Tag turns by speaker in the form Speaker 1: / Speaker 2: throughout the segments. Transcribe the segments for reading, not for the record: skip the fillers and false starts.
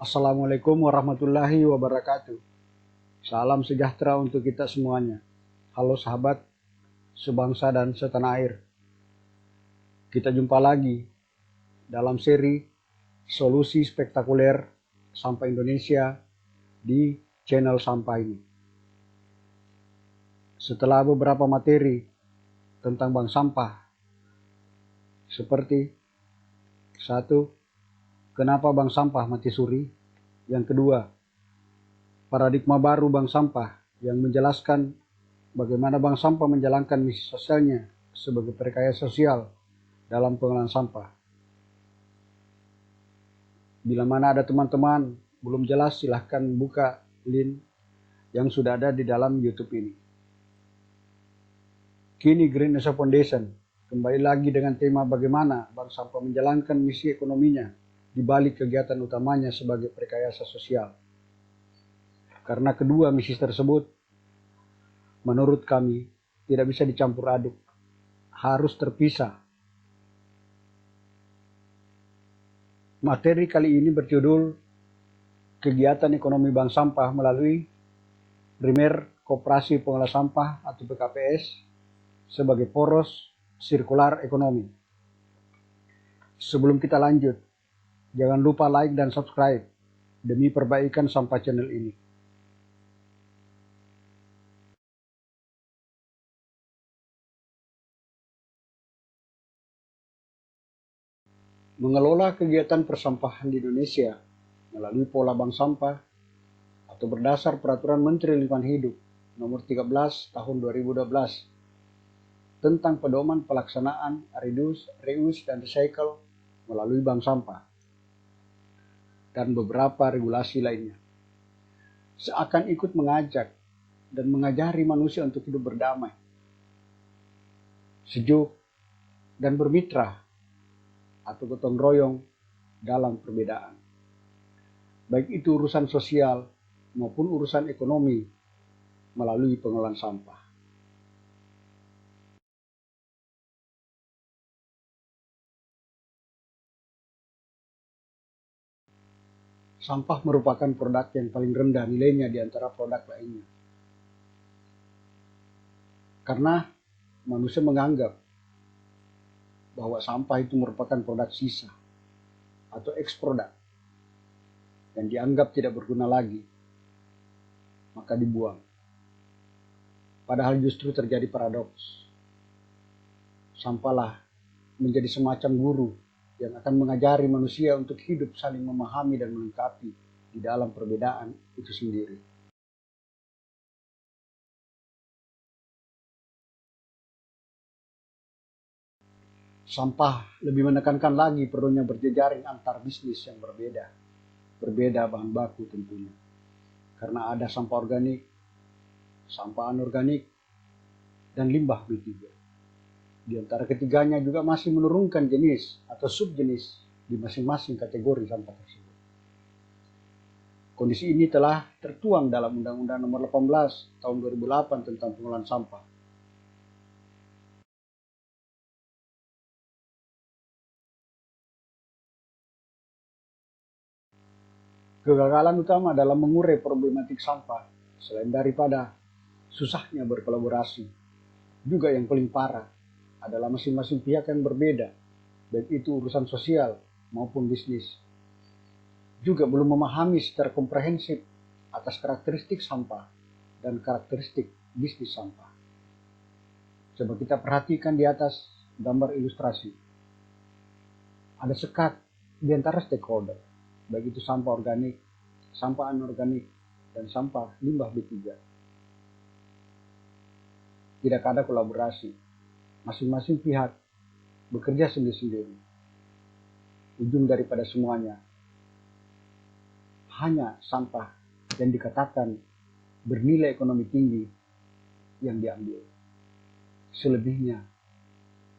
Speaker 1: Assalamualaikum warahmatullahi wabarakatuh. Salam sejahtera untuk kita semuanya. Halo sahabat, sebangsa dan setanah air. Kita jumpa lagi dalam seri Solusi Spektakuler Sampah Indonesia di channel Sampah ini. Setelah beberapa materi tentang bank sampah, seperti 1. Kenapa bank sampah mati suri? Yang kedua, paradigma baru bank sampah yang menjelaskan bagaimana bank sampah menjalankan misi sosialnya sebagai perkaya sosial dalam pengelolaan sampah. Bila mana ada teman-teman belum jelas, silahkan buka link yang sudah ada di dalam YouTube ini. Kini Green Indonesia Foundation kembali lagi dengan tema bagaimana bank sampah menjalankan misi ekonominya di balik kegiatan utamanya sebagai perkayasa sosial. Karena kedua misi tersebut menurut kami tidak bisa dicampur aduk, harus terpisah. Materi kali ini berjudul Kegiatan Ekonomi Bank Sampah melalui Primer Koperasi Pengelola Sampah atau PKPS sebagai poros sirkular ekonomi. Sebelum kita lanjut, jangan lupa like dan subscribe demi perbaikan sampah channel ini. Mengelola kegiatan persampahan di Indonesia melalui pola bank sampah atau berdasar Peraturan Menteri Lingkungan Hidup Nomor 13 Tahun 2012 tentang pedoman pelaksanaan reduce, reuse, dan recycle melalui bank sampah dan beberapa regulasi lainnya. Seakan ikut mengajak dan mengajari manusia untuk hidup berdamai, sejuk, dan bermitra atau gotong royong dalam perbedaan. Baik itu urusan sosial maupun urusan ekonomi melalui pengelolaan sampah. Sampah merupakan produk yang paling rendah nilainya di antara produk lainnya. Karena manusia menganggap bahwa sampah itu merupakan produk sisa atau eksproduk dan dianggap tidak berguna lagi, maka dibuang. Padahal justru terjadi paradoks. Sampahlah menjadi semacam guru yang akan mengajari manusia untuk hidup saling memahami dan melengkapi di dalam perbedaan itu sendiri. Sampah lebih menekankan lagi perlunya berjejaring antar bisnis yang berbeda bahan baku tentunya. Karena ada sampah organik, sampah anorganik, dan limbah B3. Di antara ketiganya juga masih menurunkan jenis atau subjenis di masing-masing kategori sampah tersebut. Kondisi ini telah tertuang dalam Undang-Undang Nomor 18 Tahun 2008 tentang pengelolaan sampah. Kegagalan utama dalam mengurai problematik sampah, selain daripada susahnya berkolaborasi, juga yang paling parah adalah masing-masing pihak yang berbeda, baik itu urusan sosial maupun bisnis, juga belum memahami secara komprehensif atas karakteristik sampah dan karakteristik bisnis sampah. Coba kita perhatikan di atas gambar ilustrasi. Ada sekat di antara stakeholder, baik itu sampah organik, sampah anorganik, dan sampah limbah B3. Tidak ada kolaborasi. Masing-masing pihak bekerja sendiri-sendiri. Ujung daripada semuanya hanya sampah yang dikatakan bernilai ekonomi tinggi yang diambil. Selebihnya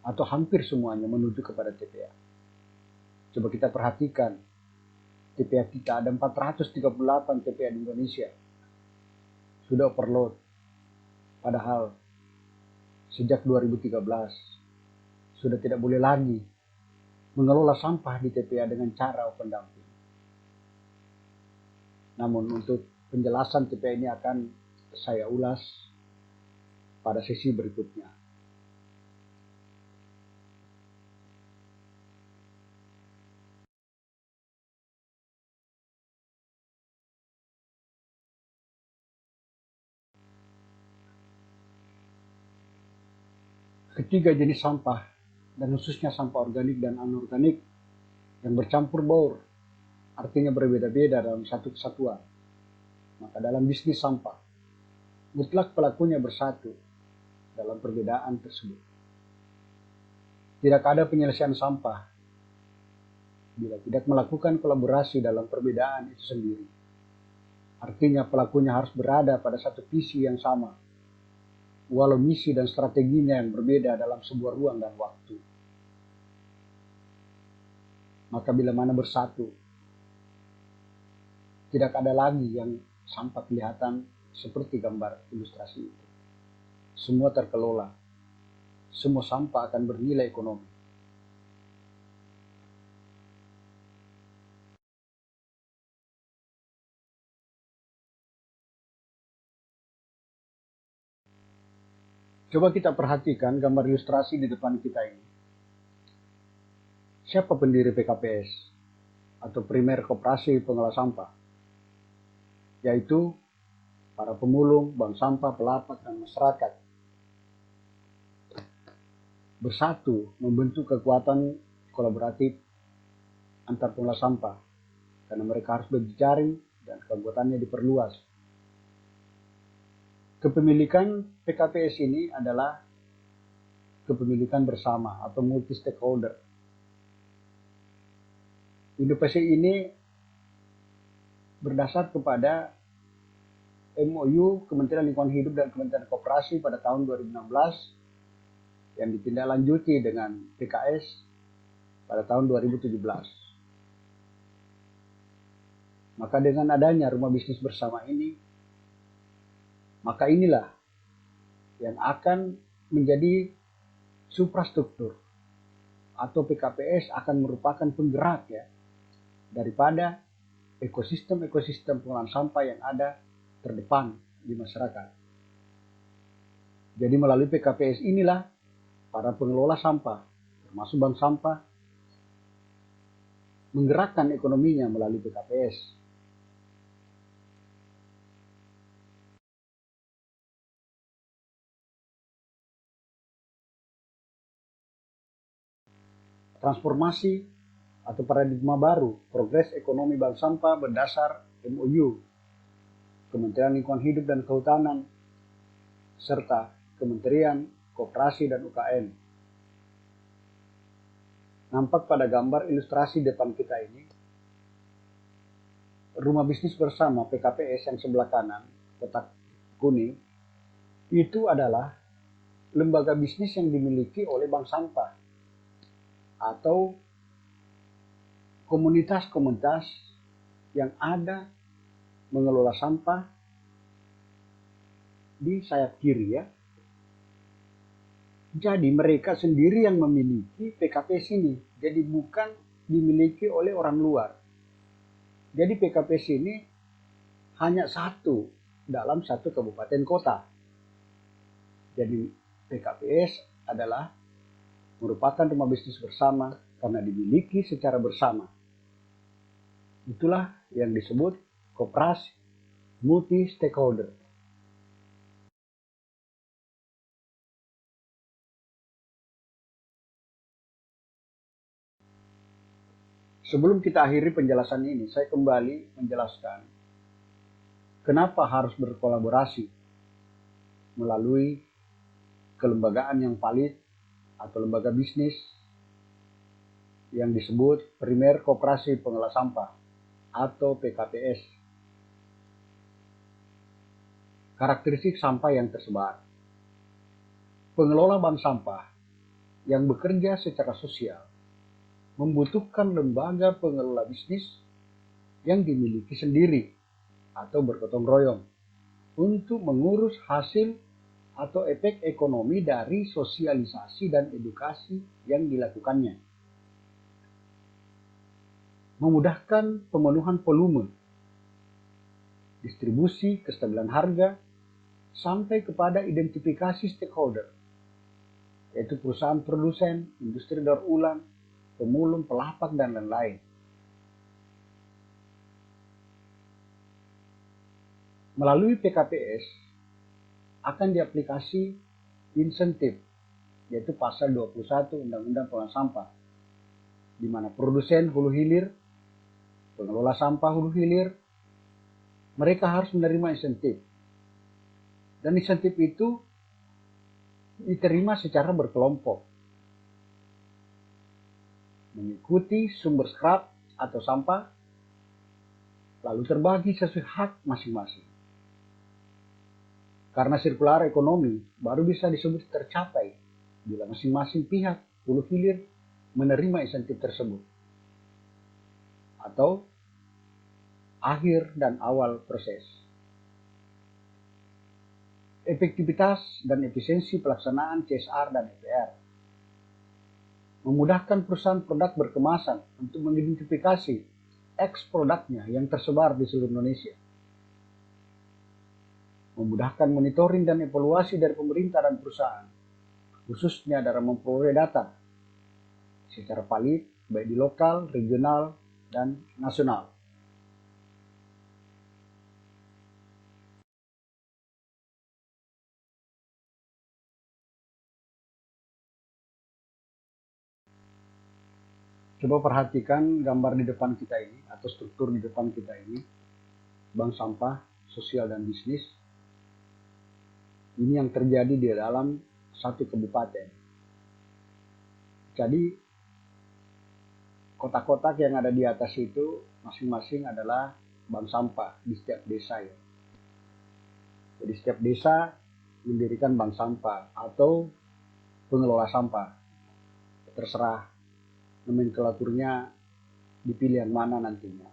Speaker 1: atau hampir semuanya menuju kepada TPA. Coba kita perhatikan, TPA kita ada 438 TPA di Indonesia. Sudah overload. Padahal sejak 2013 sudah tidak boleh lagi mengelola sampah di TPA dengan cara open dumping. Namun untuk penjelasan TPA ini akan saya ulas pada sesi berikutnya. Ketiga jenis sampah, dan khususnya sampah organik dan anorganik yang bercampur baur, artinya berbeda-beda dalam satu kesatuan. Maka dalam bisnis sampah, mutlak pelakunya bersatu dalam perbedaan tersebut. Tidak ada penyelesaian sampah bila tidak melakukan kolaborasi dalam perbedaan itu sendiri. Artinya pelakunya harus berada pada satu visi yang sama, walau misi dan strateginya yang berbeda dalam sebuah ruang dan waktu. Maka bila mana bersatu, tidak ada lagi yang sampah kelihatan seperti gambar ilustrasi itu. Semua terkelola, semua sampah akan bernilai ekonomi. Coba kita perhatikan gambar ilustrasi di depan kita ini. Siapa pendiri PKPS atau Primer Koperasi Pengelola Sampah? Yaitu para pemulung, bank sampah, pelapak, dan masyarakat. Bersatu membentuk kekuatan kolaboratif antar pengelola sampah, karena mereka harus berjejaring dan keanggotaannya diperluas. Kepemilikan PKPS ini adalah kepemilikan bersama atau multi stakeholder. Inovasi ini berdasar kepada MOU Kementerian Lingkungan Hidup dan Kementerian Koperasi pada tahun 2016 yang ditindaklanjuti dengan PKS pada tahun 2017. Maka dengan adanya rumah bisnis bersama ini, maka inilah yang akan menjadi suprastruktur atau PKPS akan merupakan penggerak ya daripada ekosistem pengelolaan sampah yang ada terdepan di masyarakat. Jadi melalui PKPS inilah para pengelola sampah, termasuk bank sampah, menggerakkan ekonominya melalui PKPS. Transformasi atau paradigma baru progres ekonomi bank sampah berdasar MOU Kementerian Lingkungan Hidup dan Kehutanan serta Kementerian Koperasi dan UKM. Nampak pada gambar ilustrasi depan kita ini, rumah bisnis bersama PKPS yang sebelah kanan, kotak kuning, itu adalah lembaga bisnis yang dimiliki oleh bank sampah atau komunitas-komunitas yang ada mengelola sampah di sayap kiri ya. Jadi mereka sendiri yang memiliki PKPS ini. Jadi bukan dimiliki oleh orang luar. Jadi PKPS ini hanya satu dalam satu kabupaten kota. Jadi PKPS adalah merupakan rumah bisnis bersama karena dimiliki secara bersama. Itulah yang disebut koperasi multi stakeholder. Sebelum kita akhiri penjelasan ini, saya kembali menjelaskan kenapa harus berkolaborasi melalui kelembagaan yang valid atau lembaga bisnis yang disebut Primer Koperasi Pengelola Sampah atau PKPS. Karakteristik sampah yang tersebar. Pengelola bank sampah yang bekerja secara sosial membutuhkan lembaga pengelola bisnis yang dimiliki sendiri atau bergotong royong untuk mengurus hasil atau efek ekonomi dari sosialisasi dan edukasi yang dilakukannya. Memudahkan pemenuhan volume distribusi, kestabilan harga, sampai kepada identifikasi stakeholder, yaitu perusahaan produsen, industri daur ulang, pemulung, pelapak, dan lain-lain. Melalui PKPS akan diaplikasi insentif, yaitu pasal 21 Undang-Undang Pengelolaan Sampah, di mana produsen hulu hilir, pengelola sampah hulu hilir, mereka harus menerima insentif. Dan insentif itu diterima secara berkelompok, mengikuti sumber scrap atau sampah, lalu terbagi sesuai hak masing-masing. Karena sirkular ekonomi baru bisa disebut tercapai bila masing-masing pihak hulu hilir menerima insentif tersebut, atau akhir dan awal proses. Efektivitas dan efisiensi pelaksanaan CSR dan EPR memudahkan perusahaan produk berkemasan untuk mengidentifikasi produknya yang tersebar di seluruh Indonesia, memudahkan monitoring dan evaluasi dari pemerintah dan perusahaan, khususnya dalam memperoleh data secara valid baik di lokal, regional, dan nasional. Coba perhatikan gambar di depan kita ini, atau struktur di depan kita ini, bank sampah, sosial, dan bisnis. Ini yang terjadi di dalam satu kabupaten. Jadi, kotak-kotak yang ada di atas itu masing-masing adalah bank sampah di setiap desa ya. Jadi setiap desa mendirikan bank sampah atau pengelola sampah. Terserah nomenklaturnya dipilih yang mana nantinya.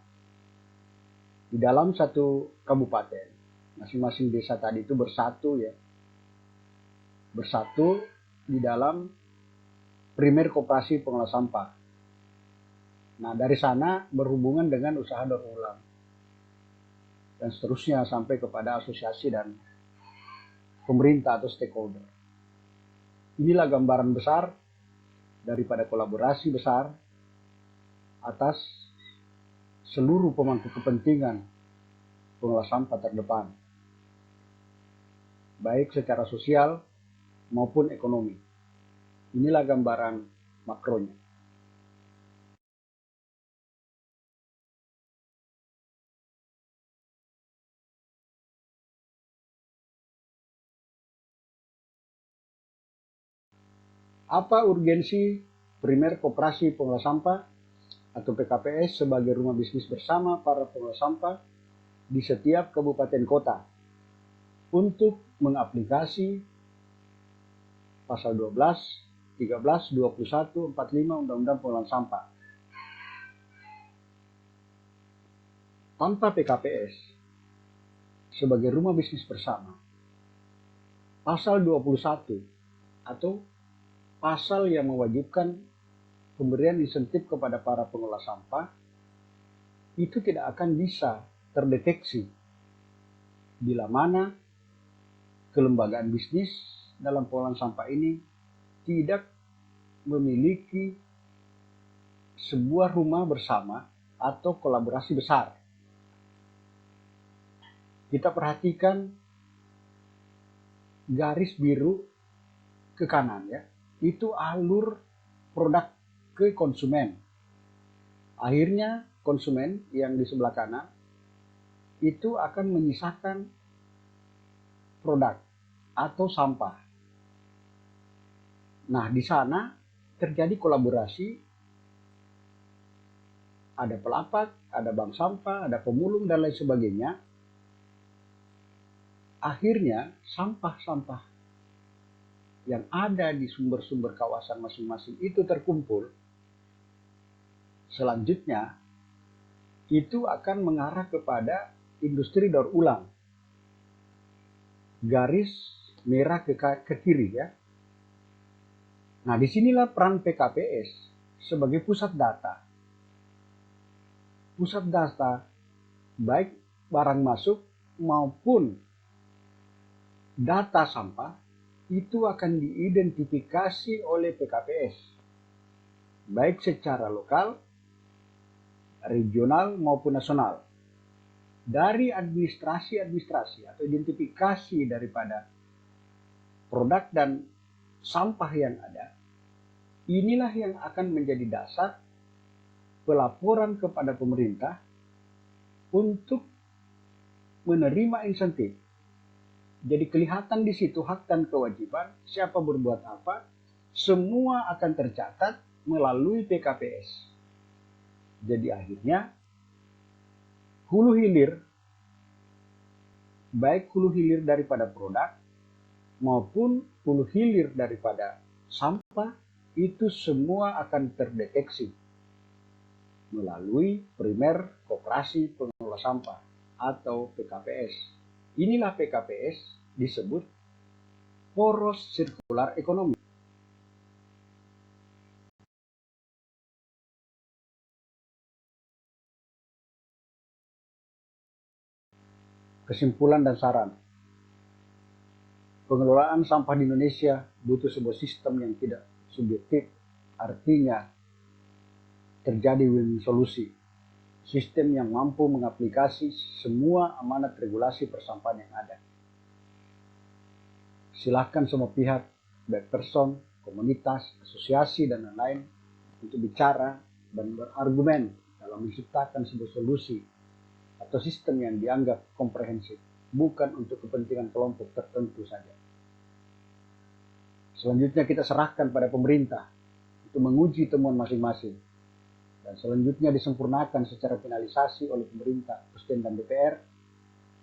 Speaker 1: Di dalam satu kabupaten, masing-masing desa tadi itu bersatu ya. Bersatu di dalam primer koperasi pengelola sampah. Nah, dari sana berhubungan dengan usaha daur ulang. Dan seterusnya sampai kepada asosiasi dan pemerintah atau stakeholder. Inilah gambaran besar daripada kolaborasi besar atas seluruh pemangku kepentingan pengelola sampah terdepan, baik secara sosial maupun ekonomi. Inilah gambaran makronya. Apa urgensi primer koperasi pengelola sampah atau PKPS sebagai rumah bisnis bersama para pengelola sampah di setiap kabupaten kota untuk mengaplikasi pasal 12, 13, 21, 45 Undang-Undang Pengelolaan Sampah. Tanpa PKPS sebagai rumah bisnis bersama, pasal 21 atau pasal yang mewajibkan pemberian insentif kepada para pengelola sampah itu tidak akan bisa terdeteksi bila mana kelembagaan bisnis dalam pengelolaan sampah ini tidak memiliki sebuah rumah bersama atau kolaborasi besar. Kita perhatikan garis biru ke kanan ya, itu alur produk ke konsumen. Akhirnya konsumen yang di sebelah kanan itu akan menyisakan produk atau sampah. Nah, di sana terjadi kolaborasi, ada pelapak, ada bank sampah, ada pemulung, dan lain sebagainya. Akhirnya sampah-sampah yang ada di sumber-sumber kawasan masing-masing itu terkumpul. Selanjutnya itu akan mengarah kepada industri daur ulang. Garis merah ke kiri ya. Nah, disinilah peran PKPS sebagai pusat data. Pusat data baik barang masuk maupun data sampah itu akan diidentifikasi oleh PKPS, baik secara lokal, regional maupun nasional. Dari administrasi atau identifikasi daripada produk dan sampah yang ada, inilah yang akan menjadi dasar pelaporan kepada pemerintah untuk menerima insentif. Jadi kelihatan di situ hak dan kewajiban, siapa berbuat apa, semua akan tercatat melalui PKPS. Jadi akhirnya hulu hilir, baik hulu hilir daripada produk maupun hulu hilir daripada sampah, itu semua akan terdeteksi melalui primer koperasi pengelola sampah atau PKPS. Inilah PKPS disebut poros sirkular ekonomi. Kesimpulan dan saran. Pengelolaan sampah di Indonesia butuh sebuah sistem yang tidak subjektif, artinya terjadi win solusi. Sistem yang mampu mengaplikasi semua amanat regulasi persampahan yang ada. Silahkan semua pihak, baik person, komunitas, asosiasi, dan lain-lain untuk bicara dan berargumen dalam menciptakan sebuah solusi atau sistem yang dianggap komprehensif, bukan untuk kepentingan kelompok tertentu saja. Selanjutnya kita serahkan pada pemerintah untuk menguji temuan masing-masing, dan selanjutnya disempurnakan secara finalisasi oleh pemerintah, Presiden dan DPR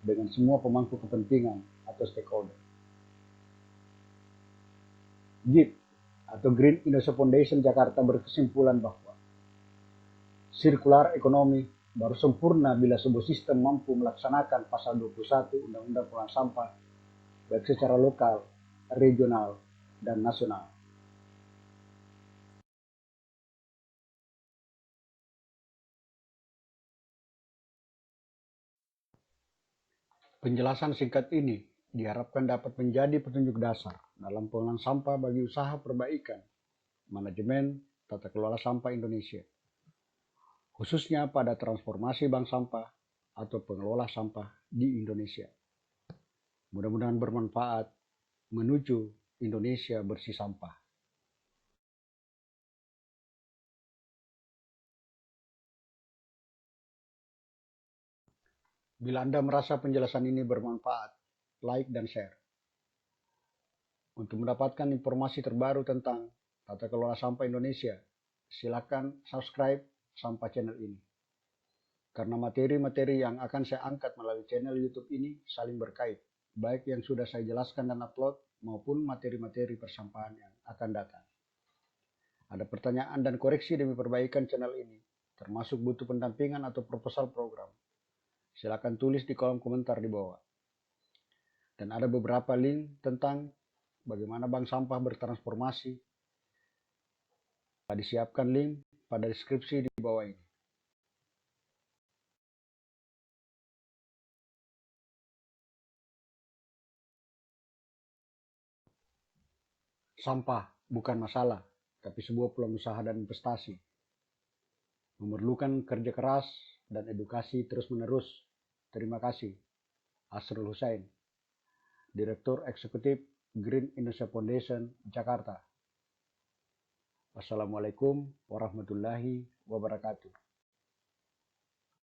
Speaker 1: dengan semua pemangku kepentingan atau stakeholder. GIP atau Green Indonesia Foundation Jakarta berkesimpulan bahwa sirkular ekonomi baru sempurna bila sebuah sistem mampu melaksanakan pasal 21 Undang-Undang Pengelolaan Sampah baik secara lokal, regional, dan nasional. Penjelasan singkat ini diharapkan dapat menjadi petunjuk dasar dalam pengelolaan sampah bagi usaha perbaikan manajemen tata kelola sampah Indonesia, khususnya pada transformasi bank sampah atau pengelola sampah di Indonesia. Mudah-mudahan bermanfaat menuju Indonesia bersih sampah. Bila Anda merasa penjelasan ini bermanfaat, like dan share. Untuk mendapatkan informasi terbaru tentang tata kelola sampah Indonesia, silakan subscribe Sampah Channel ini. Karena materi-materi yang akan saya angkat melalui channel YouTube ini saling berkait, baik yang sudah saya jelaskan dan upload maupun materi-materi persampahan yang akan datang. Ada pertanyaan dan koreksi demi perbaikan channel ini, termasuk butuh pendampingan atau proposal program, silakan tulis di kolom komentar di bawah. Dan ada beberapa link tentang bagaimana bank sampah bertransformasi. Disiapkan link pada deskripsi di bawah ini. Sampah bukan masalah, tapi sebuah peluang usaha dan investasi. Memerlukan kerja keras dan edukasi terus-menerus. Terima kasih. Asrul Hussein, Direktur Eksekutif Green Indonesia Foundation, Jakarta. Wassalamualaikum warahmatullahi wabarakatuh.